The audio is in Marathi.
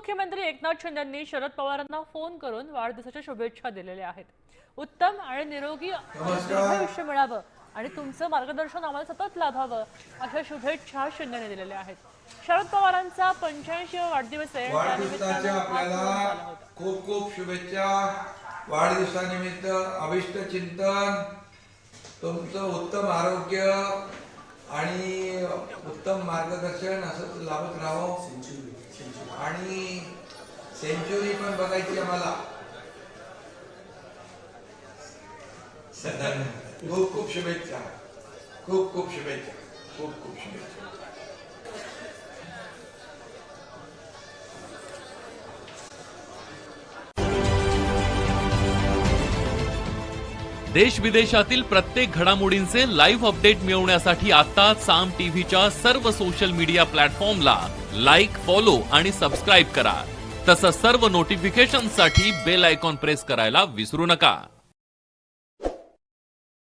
उपमुख्यमंत्री एकनाथ शिंदेंनी शरद पवारांना फोन करून वाढदिवसाच्या शुभेच्छा दिलेल्या आहेत। उत्तम आणि निरोगी आयुष्य मिळावं आणि तुमचं मार्गदर्शन आम्हाला सतत लाभावं अशा शुभेच्छा शिंदेने दिलेल्या आहेत। शरद पवारांचा 85वा वाढदिवस आहे, वाढदिवसाच्या आपल्याला खूप खूप शुभेच्छा। वाढदिवसानिमित्त अभिष्ट चिंतन, तुमचं उत्तम आरोग्य आणि उत्तम मार्गदर्शन असंच लाभत राहावं आणि सेंचुरी पण बघायची आम्हाला। खूप खूप शुभेच्छा, खूप खूप शुभेच्छा, खूप खूप शुभेच्छा। देश विदेशातील प्रत्येक घडामोडींचे लाईव्ह अपडेट मिळवण्यासाठी आता साम टीव्हीच्या सर्व सोशल मीडिया प्लॅटफॉर्मला लाईक, फॉलो आणि सबस्क्राईब करा। तसंच सर्व नोटिफिकेशनसाठी बेल आयकॉन प्रेस करायला विसरू नका।